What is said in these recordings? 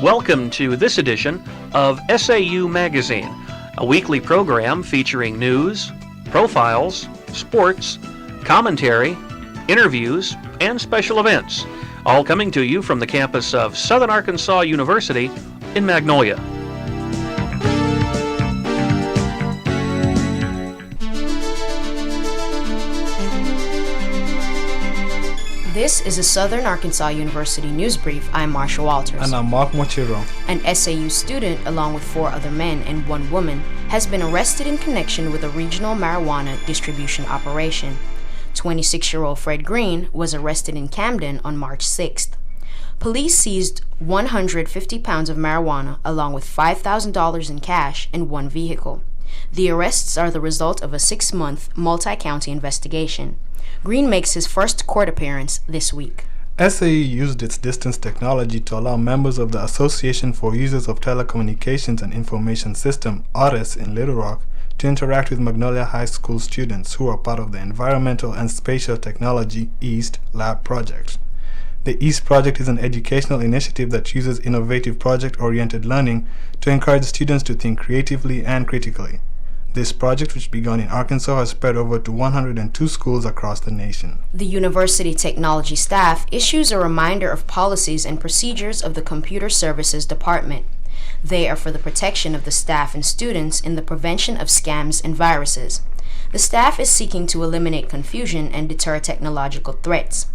Welcome to this edition of SAU Magazine, a weekly program featuring news, profiles, sports, commentary, interviews, and special events, all coming to you from the campus of Southern Arkansas University in Magnolia. This is a Southern Arkansas University news brief. I'm Marsha Walters. And I'm Mwachiro. An SAU student, along with 4 other men and 1 woman, has been arrested in connection with a regional marijuana distribution operation. 26-year-old Fred Green was arrested in Camden on March 6th. Police seized 150 pounds of marijuana along with $5,000 in cash and 1 vehicle. The arrests are the result of a 6-month multi-county investigation. Green makes his first court appearance this week. SAU used its distance technology to allow members of the Association for Users of Telecommunications and Information System, AUTIS, in Little Rock to interact with Magnolia High School students who are part of the Environmental and Spatial Technology EAST Lab project. The EAST project is an educational initiative that uses innovative project-oriented learning to encourage students to think creatively and critically. This project, which began in Arkansas, has spread over to 102 schools across the nation. The university technology staff issues a reminder of policies and procedures of the Computer Services Department. They are for the protection of the staff and students in the prevention of scams and viruses. The staff is seeking to eliminate confusion and deter technological threats.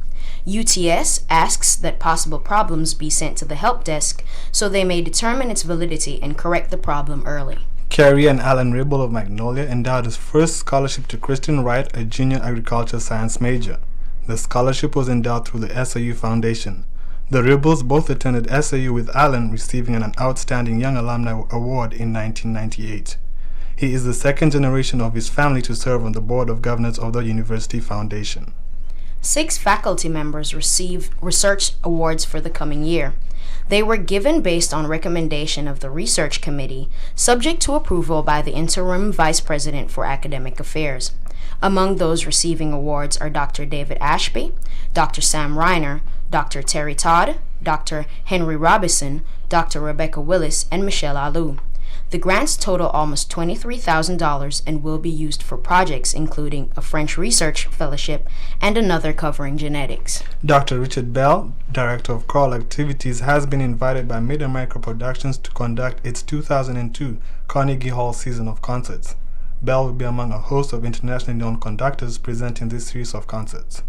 UTS asks that possible problems be sent to the help desk so they may determine its validity and correct the problem early. Carrie and Alan Ribble of Magnolia endowed his first scholarship to Kristen Wright, a junior agriculture science major. The scholarship was endowed through the SAU Foundation. The Ribbles both attended SAU, with Alan receiving an Outstanding Young Alumni Award in 1998. He is the 2nd generation of his family to serve on the Board of Governors of the University Foundation. 6 faculty members received research awards for the coming year. They were given based on recommendation of the Research Committee, subject to approval by the Interim Vice President for Academic Affairs. Among those receiving awards are Dr. David Ashby, Dr. Sam Reiner, Dr. Terry Todd, Dr. Henry Robinson, Dr. Rebecca Willis, and Michelle Alou. The grants total almost $23,000 and will be used for projects including a French research fellowship and another covering genetics. Dr. Richard Bell, Director of Choral Activities, has been invited by Mid-America Productions to conduct its 2002 Carnegie Hall season of concerts. Bell will be among a host of internationally known conductors presenting this series of concerts.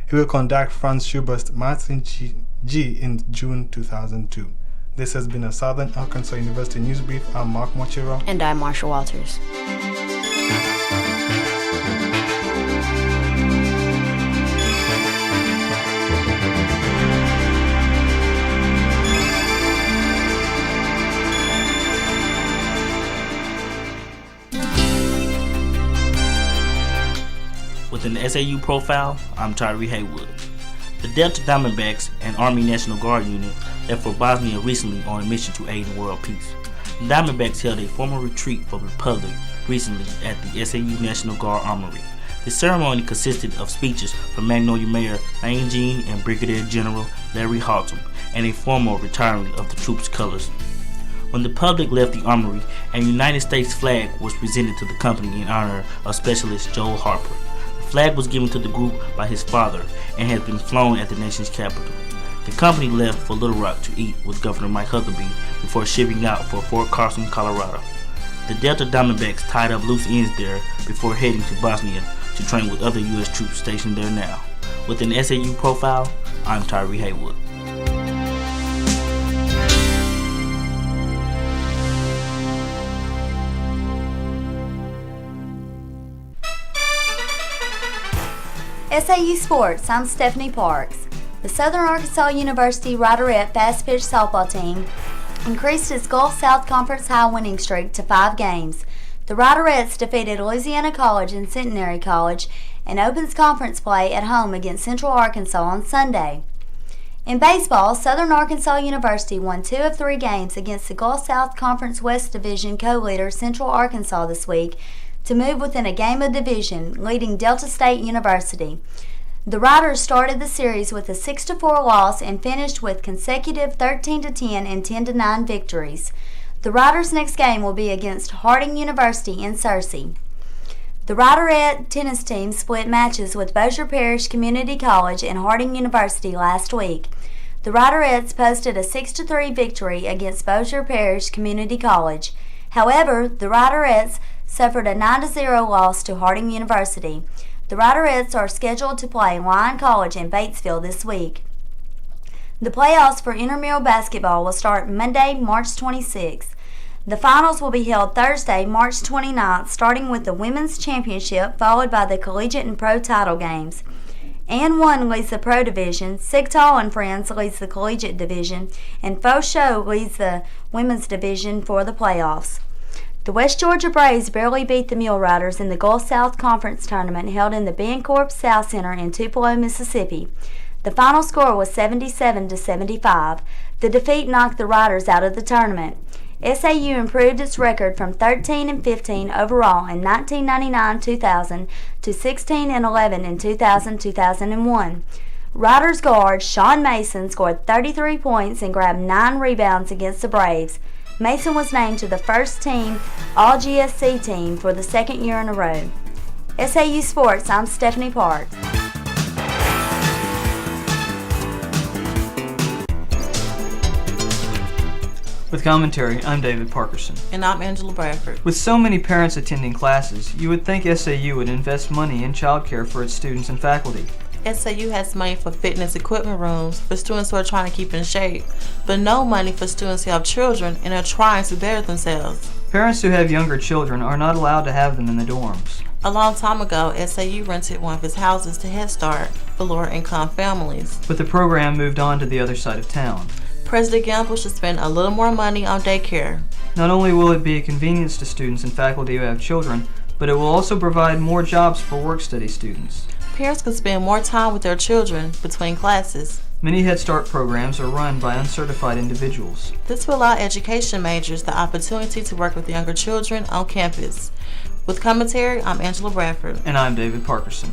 He will conduct Franz Schubert's Martin G in June 2002. This has been a Southern Arkansas University News Brief. I'm Mwachiro. And I'm Marsha Walters. With an SAU profile, I'm Tarea Haywood. The Delta Diamondbacks, an Army National Guard unit, left for Bosnia recently on a mission to aid in world peace. The Diamondbacks held a formal retreat for the Republic recently at the SAU National Guard Armory. The ceremony consisted of speeches from Magnolia Mayor Lane Jean and Brigadier General Larry Halter, and a formal retiring of the troops' colors. When the public left the armory, a United States flag was presented to the company in honor of Specialist Joel Harper. The flag was given to the group by his father and has been flown at the nation's capital. The company left for Little Rock to eat with Governor Mike Huckabee before shipping out for Fort Carson, Colorado. The Delta Diamondbacks tied up loose ends there before heading to Bosnia to train with other U.S. troops stationed there now. With an SAU profile, I'm Tarea Haywood. SAU Sports, I'm Stephanie Parks. The Southern Arkansas University Riderette fast pitch softball team increased its Gulf South Conference high winning streak to 5 games. The Riderettes defeated Louisiana College and Centenary College and opens conference play at home against Central Arkansas on Sunday. In baseball, Southern Arkansas University won 2 of 3 games against the Gulf South Conference West Division co-leader Central Arkansas this week to move within a game of division, leading Delta State University. The Riders started the series with a 6-4 loss and finished with consecutive 13-10 and 10-9 victories. The Riders' next game will be against Harding University in Searcy. The Riderette tennis team split matches with Bossier Parish Community College and Harding University last week. The Riderettes posted a 6-3 victory against Bossier Parish Community College. However, the Riderettes suffered a 9-0 loss to Harding University. The Riderettes are scheduled to play Lyon College in Batesville this week. The playoffs for intramural basketball will start Monday, March 26th. The finals will be held Thursday, March 29th, starting with the Women's Championship, followed by the Collegiate and Pro title games. And 1 leads the Pro Division, Sigtal and Friends leads the Collegiate Division, and Faux leads the Women's Division for the playoffs. The West Georgia Braves barely beat the Mule Riders in the Gulf South Conference Tournament held in the Bancorp South Center in Tupelo, Mississippi. The final score was 77-75. The defeat knocked the Riders out of the tournament. SAU improved its record from 13-15 overall in 1999-2000 to 16-11 in 2000-2001. Riders guard Sean Mason scored 33 points and grabbed 9 rebounds against the Braves. Mason was named to the first team All-GSC team for the second year in a row. SAU Sports, I'm Stephanie Park. With commentary, I'm David Parkerson. And I'm Angela Bradford. With so many parents attending classes, you would think SAU would invest money in childcare for its students and faculty. SAU has money for fitness equipment rooms for students who are trying to keep in shape, but no money for students who have children and are trying to better themselves. Parents who have younger children are not allowed to have them in the dorms. A long time ago, SAU rented one of its houses to Head Start for lower-income families. But the program moved on to the other side of town. President Gamble should spend a little more money on daycare. Not only will it be a convenience to students and faculty who have children, but it will also provide more jobs for work-study students. Parents can spend more time with their children between classes. Many Head Start programs are run by uncertified individuals. This will allow education majors the opportunity to work with younger children on campus. With commentary, I'm Angela Bradford. And I'm David Parkerson.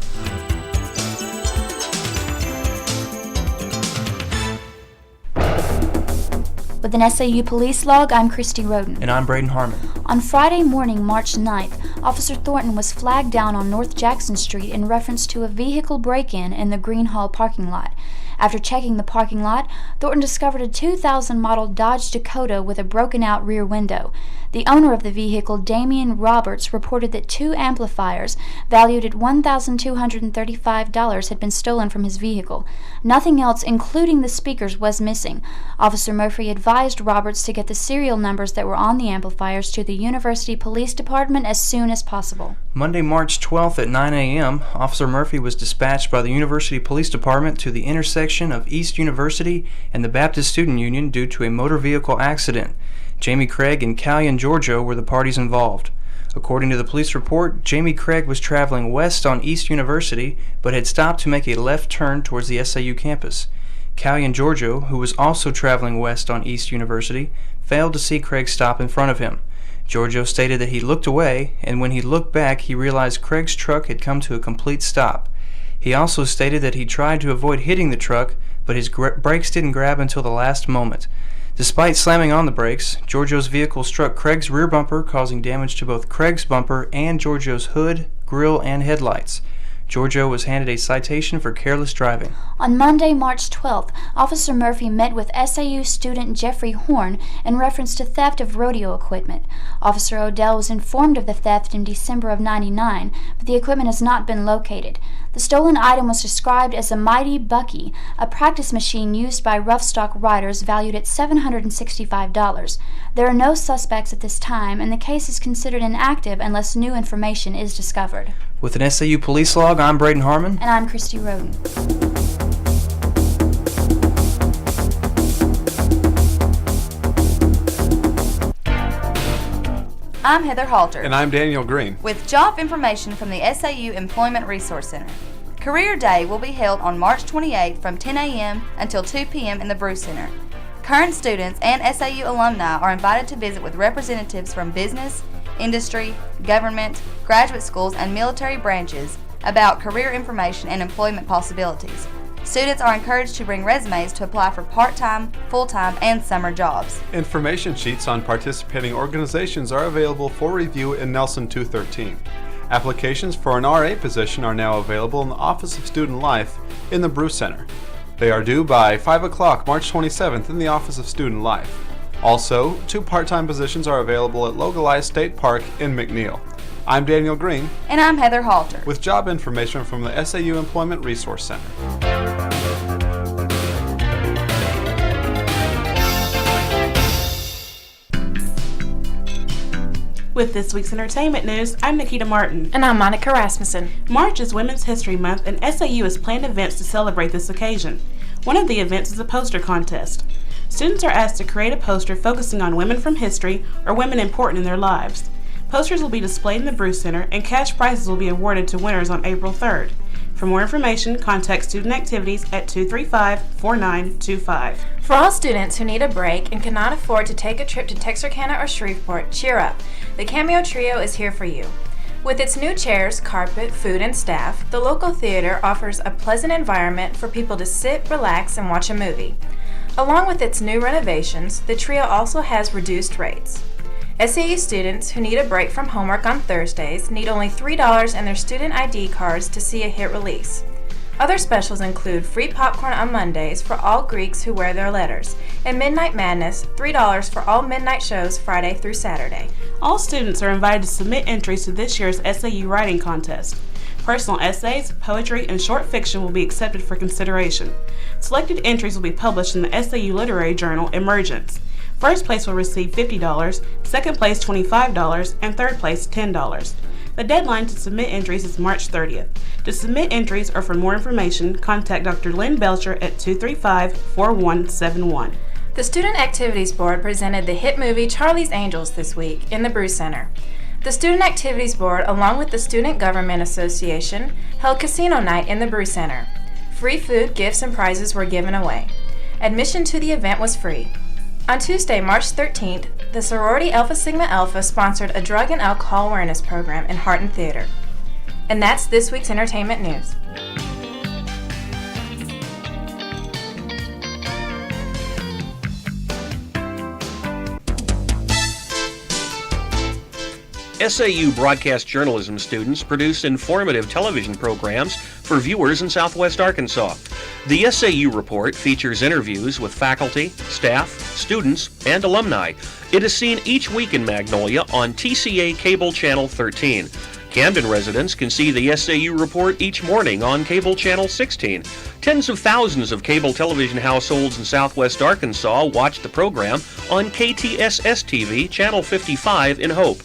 With an SAU police log, I'm Christie Roden. And I'm Braden Harman. On Friday morning, March 9th, Officer Thornton was flagged down on North Jackson Street in reference to a vehicle break-in in the Green Hall parking lot. After checking the parking lot, Thornton discovered a 2000 model Dodge Dakota with a broken-out rear window. The owner of the vehicle, Damian Roberts, reported that 2 amplifiers, valued at $1,235, had been stolen from his vehicle. Nothing else, including the speakers, was missing. Officer Murphy advised Roberts to get the serial numbers that were on the amplifiers to the University Police Department as soon as possible. Monday, March 12th at 9 a.m., Officer Murphy was dispatched by the University Police Department to the intersection of East University and the Baptist Student Union due to a motor vehicle accident. Jamie Craig and Callion Giorgio were the parties involved. According to the police report, Jamie Craig was traveling west on East University but had stopped to make a left turn towards the SAU campus. Callion Giorgio, who was also traveling west on East University, failed to see Craig stop in front of him. Giorgio stated that he looked away, and when he looked back, he realized Craig's truck had come to a complete stop. He also stated that he tried to avoid hitting the truck, but his brakes didn't grab until the last moment. Despite slamming on the brakes, Giorgio's vehicle struck Craig's rear bumper, causing damage to both Craig's bumper and Giorgio's hood, grille, and headlights. Giorgio was handed a citation for careless driving. On Monday, March 12th, Officer Murphy met with SAU student Jeffrey Horn in reference to theft of rodeo equipment. Officer Odell was informed of the theft in December of '99, but the equipment has not been located. The stolen item was described as a Mighty Bucky, a practice machine used by rough-stock riders valued at $765. There are no suspects at this time, and the case is considered inactive unless new information is discovered. With an SAU police log, I'm Braden Harman. And I'm Christie Roden. I'm Heather Halter. And I'm Daniel Green. With job information from the SAU Employment Resource Center. Career Day will be held on March 28th from 10 a.m. until 2 p.m. in the Brew Center. Current students and SAU alumni are invited to visit with representatives from business, industry, government, graduate schools, and military branches about career information and employment possibilities. Students are encouraged to bring resumes to apply for part-time, full-time, and summer jobs. Information sheets on participating organizations are available for review in Nelson 213. Applications for an RA position are now available in the Office of Student Life in the Brew Center. They are due by 5 o'clock March 27th in the Office of Student Life. Also, 2 part-time positions are available at Localized State Park in McNeil. I'm Daniel Green. And I'm Heather Halter. With job information from the SAU Employment Resource Center. With this week's entertainment news, I'm Nakita Martin. And I'm Monica Rasmussen. March is Women's History Month, and SAU has planned events to celebrate this occasion. One of the events is a poster contest. Students are asked to create a poster focusing on women from history or women important in their lives. Posters will be displayed in the Brew Center, and cash prizes will be awarded to winners on April 3rd. For more information, contact Student Activities at 235-4925. For all students who need a break and cannot afford to take a trip to Texarkana or Shreveport, cheer up. The Cameo Trio is here for you. With its new chairs, carpet, food, and staff, the local theater offers a pleasant environment for people to sit, relax, and watch a movie. Along with its new renovations, the trio also has reduced rates. SAU students who need a break from homework on Thursdays need only $3 and their student ID cards to see a hit release. Other specials include free popcorn on Mondays for all Greeks who wear their letters, and Midnight Madness, $3 for all midnight shows Friday through Saturday. All students are invited to submit entries to this year's SAU writing contest. Personal essays, poetry, and short fiction will be accepted for consideration. Selected entries will be published in the SAU Literary Journal, Emergence. First place will receive $50, second place $25, and third place $10. The deadline to submit entries is March 30th. To submit entries or for more information, contact Dr. Lynn Belcher at 235-4171. The Student Activities Board presented the hit movie Charlie's Angels this week in the Brew Center. The Student Activities Board, along with the Student Government Association, held Casino Night in the Brew Center. Free food, gifts, and prizes were given away. Admission to the event was free. On Tuesday, March 13th, the sorority Alpha Sigma Alpha sponsored a drug and alcohol awareness program in Harton Theater. And that's this week's entertainment news. SAU broadcast journalism students produce informative television programs for viewers in Southwest Arkansas. The SAU Report features interviews with faculty, staff, students, and alumni. It is seen each week in Magnolia on TCA Cable Channel 13. Camden residents can see the SAU Report each morning on Cable Channel 16. Tens of thousands of cable television households in Southwest Arkansas watch the program on KTSS-TV Channel 55 in Hope.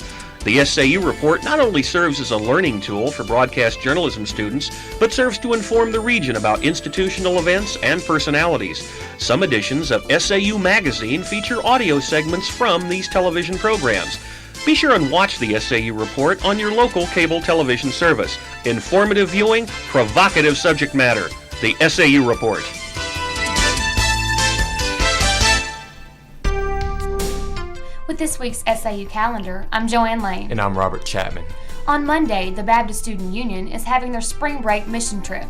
The SAU Report not only serves as a learning tool for broadcast journalism students, but serves to inform the region about institutional events and personalities. Some editions of SAU Magazine feature audio segments from these television programs. Be sure and watch the SAU Report on your local cable television service. Informative viewing, provocative subject matter. The SAU Report. With this week's SAU calendar, I'm Joann Lane. And I'm Robert Chatman. On Monday, the Baptist Student Union is having their spring break mission trip.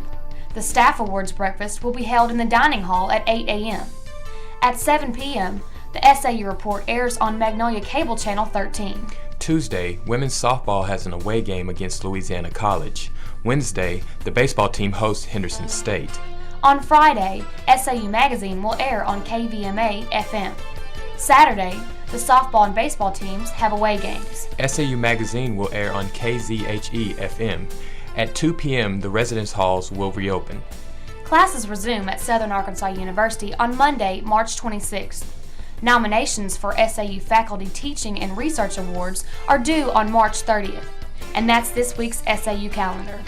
The Staff Awards breakfast will be held in the dining hall at 8 a.m. At 7 p.m., the SAU Report airs on Magnolia Cable Channel 13. Tuesday, women's softball has an away game against Louisiana College. Wednesday, the baseball team hosts Henderson State. On Friday, SAU Magazine will air on KVMA FM. Saturday, the softball and baseball teams have away games. SAU Magazine will air on KZHE FM. At 2 p.m., the residence halls will reopen. Classes resume at Southern Arkansas University on Monday, March 26th. Nominations for SAU Faculty Teaching and Research Awards are due on March 30th. And that's this week's SAU calendar.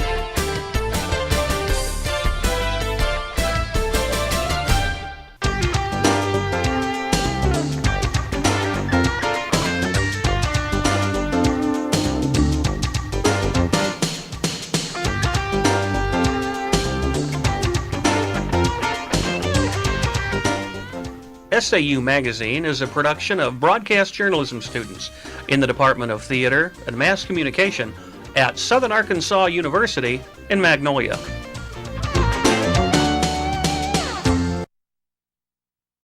SAU Magazine is a production of broadcast journalism students in the Department of Theater and Mass Communication at Southern Arkansas University in Magnolia.